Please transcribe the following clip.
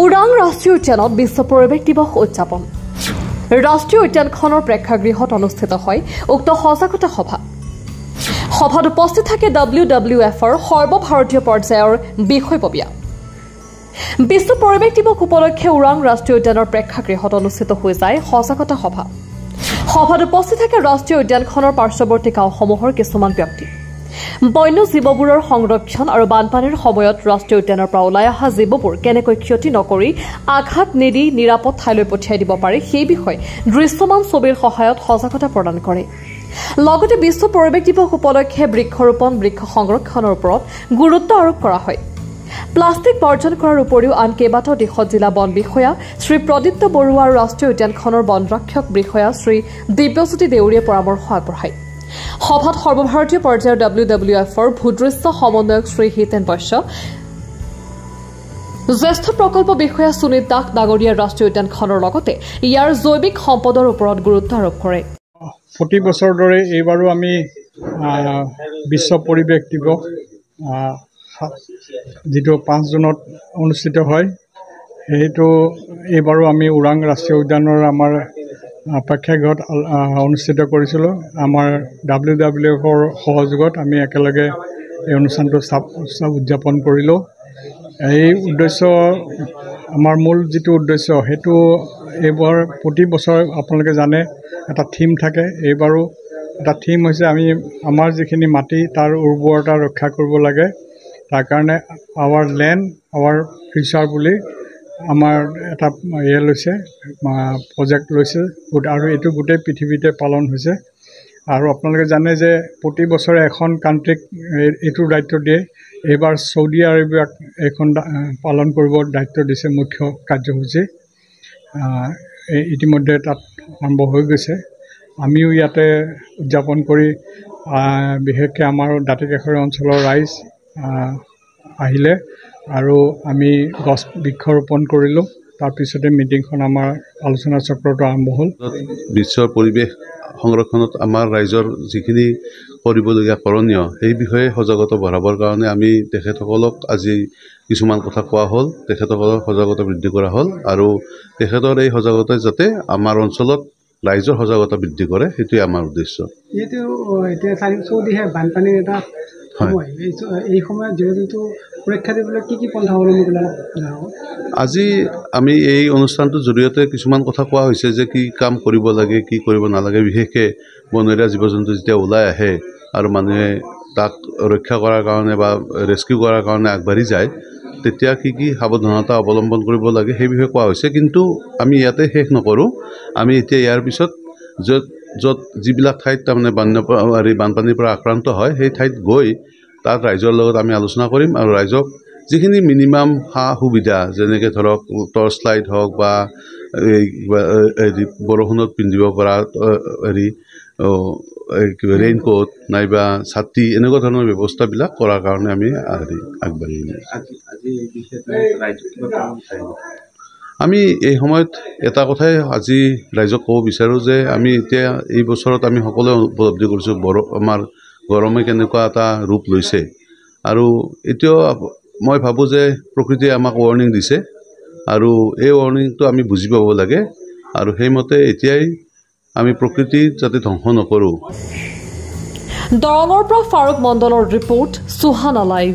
ওৰাং ৰাষ্ট্ৰীয় উদ্যানত বিশ্ব পৰিৱেশ দিৱস উদযাপন ৰাষ্ট্ৰীয় উদ্যানখনৰ প্ৰেক্ষাগৃহত অনুষ্ঠিত হয় উক্ত সজাগতা সভা সভাত উপস্থিত থাকে WWFৰ সৰ্বভাৰতীয় পৰ্যায়ৰ বিষয়ববীয়া বিশ্ব পৰিৱেশ দিৱস উপলক্ষে ওৰাং ৰাষ্ট্ৰীয় উদ্যানৰ প্ৰেক্ষাগৃহত অনুষ্ঠিত হৈ যায় সজাগতা সভা সভাত উপস্থিত থাকে ৰাষ্ট্ৰীয় উদ্যানখনৰ পাৰ্শ্বৱৰ্তী গাঁওসমূহৰ কিছুমান ব্যক্তি বন্য জীৱবোৰৰ সংৰক্ষণ আৰু বানপানীৰ সময়ত ৰাষ্ট্ৰীয় উদ্যানৰ পৰা ওলাই অহা জীৱবোৰ কেনেকৈ ক্ষতি নকৰি আঘাত নিদি নিৰাপদ ঠাইলৈ পঠিয়াই দিব পাৰে সেই বিষয়ে দৃশ্যমান ছবিৰ সহায়ত সজাগতা প্ৰদান কৰে লগতে বিশ্ব পৰিৱেশ দিৱস উপলক্ষে বৃক্ষৰোপণ বৃক্ষ সংৰক্ষণৰ ওপৰত গুৰুত্ব আৰোপ কৰা হয় প্লাষ্টিক বৰ্জন কৰাৰ উপৰিও আন কেইবাটাও দিশত জিলা বন বিষয়া শ্ৰী প্ৰদীপ্ত বৰুৱা আৰু ৰাষ্ট্ৰীয় উদ্যানখনৰ বনৰক্ষক বিষয়া শ্ৰী দিব্যজ্যোতি দেউৰীয়ে পৰামৰ্শ আগবঢ়ায় সভাত সৰ্বভাৰতীয় পৰ্যায়ৰ WWFৰ ভূদৃশ্য সমন্বয়ক শ্ৰী হিতেন বৈশ্য জ্যেষ্ঠ প্ৰকল্প বিষয়া সুনীত দাস ডাঙৰীয়া ৰাষ্ট্ৰীয় উদ্যানখনৰ লগতে ইয়াৰ জৈৱিক সম্পদৰ ওপৰত গুৰুত্ব আৰোপ কৰে প্ৰতি বছৰ দৰে এইবাৰো আমি বিশ্ব পৰিৱেশ দিৱস যেটো 5 জুনত অনুষ্ঠিত হয় সেইটো এইবাৰো আমি ওৰাং ৰাষ্ট্ৰীয় উদ্যানৰ আমাৰ প্ৰেক্ষাগৃহত অনুষ্ঠিত কৰিছিলোঁ আমাৰ WWFৰ সহযোগত আমি একেলগে এই অনুষ্ঠানটো উদযাপন কৰিলোঁ এই উদ্দেশ্য আমাৰ মূল যেটো উদ্দেশ্য সেইটো এইবাৰ প্ৰতি বছৰ আপোনালোকে জানে এটা থিম থাকে এইবাৰো এটা থিম হৈছে আমি আমাৰ যিখিনি মাটি তাৰ উৰ্বৰতা ৰক্ষা কৰিব লাগে তাৰ কাৰণে আৱাৰ লেণ্ড আৱাৰ ফিউচাৰ বুলি আমাৰ এটা লৈছে প্ৰজেক্ট লৈছে আৰু এইটো গোটেই পৃথিৱীতে পালন হৈছে আৰু আপোনালোকে জানে যে প্ৰতি বছৰে এখন কাণ্ট্ৰিক এইটো দায়িত্ব দিয়ে এইবাৰ সৌদি আৰবিয়াক এখন পালন কৰিব দায়িত্ব দিছে মুখ্য কাৰ্যসূচী ইতিমধ্যে তাত আৰম্ভ হৈ গৈছে আমিও ইয়াতে উদযাপন কৰি বিশেষকৈ আমাৰ দাঁতিকাষৰীয়া অঞ্চলৰ ৰাইজ আহিলে আৰু আমি গছ বৃক্ষৰোপণ কৰিলোঁ তাৰপিছতে মিটিংখন আমাৰ আলোচনা চক্ৰটো আৰম্ভ হ'ল বিশ্বৰ পৰিৱেশ সংৰক্ষণত আমাৰ ৰাইজৰ যিখিনি কৰিবলগীয়া কৰণীয় সেই বিষয়ে সজাগতা বঢ়াবৰ কাৰণে আমি তেখেতসকলক আজি কিছুমান কথা কোৱা হ'ল তেখেতসকলৰ সজাগতা বৃদ্ধি কৰা হ'ল আৰু তেখেতৰ এই সজাগতাই যাতে আমাৰ অঞ্চলত ৰাইজৰ সজাগতা বৃদ্ধি কৰে সেইটোৱে আমাৰ উদ্দেশ্য এতিয়া চাৰিওদিশে বানপানীৰ এটা সময় এই সময়ত জীৱ-জন্তু সুৰক্ষা দিবলৈ কি পন্থা অৱলম্বন কৰিব আজি আমি এই অনুষ্ঠানটোৰ জৰিয়তে কিছুমান কথা কোৱা হৈছে যে কি কাম কৰিব লাগে কি কৰিব নালাগে বিশেষকৈ বনৰীয়া জীৱ-জন্তু যেতিয়া ওলাই আহে আৰু মানুহে তাক ৰক্ষা কৰাৰ কাৰণে বা ৰেস্কিউ কৰাৰ কাৰণে আগবাঢ়ি যায় তেতিয়া কি সাৱধানতা অৱলম্বন কৰিব লাগে সেই বিষয়ে কোৱা হৈছে কিন্তু আমি ইয়াতে শেষ নকৰোঁ আমি এতিয়া ইয়াৰ পিছত য'ত যিবিলাক ঠাইত তাৰমানে বানপানীৰ পৰা আক্ৰান্ত হয় সেই ঠাইত গৈ তাত ৰাইজৰ লগত আমি আলোচনা কৰিম আৰু ৰাইজক যিখিনি মিনিমাম সা সুবিধা যেনেকৈ ধৰক টৰ্চ লাইট হওক বা বৰষুণত পিন্ধিব পৰা ৰেইনকোট নাইবা ছাতি এনেকুৱা ধৰণৰ ব্যৱস্থাবিলাক কৰাৰ কাৰণে আমি আগবাঢ়িম আমি এই সময়ত এটা কথাই আজি ৰাইজক ক'ব বিচাৰোঁ যে আমি এতিয়া এই বছৰত আমি সকলোৱে উপলব্ধি কৰিছোঁ আমাৰ গৰমে কেনেকুৱা এটা ৰূপ লৈছে আৰু এতিয়াও মই ভাবোঁ যে প্ৰকৃতিয়ে আমাক ৱাৰ্ণিং দিছে আৰু এই ৱাৰ্ণিংটো আমি বুজি পাব লাগে আৰু সেইমতে এতিয়াই আমি প্ৰকৃতি যাতে ধ্বংস নকৰোঁ দৰঙৰ পৰা ফাৰুক মণ্ডলৰ ৰিপৰ্ট সুহানা লাইভ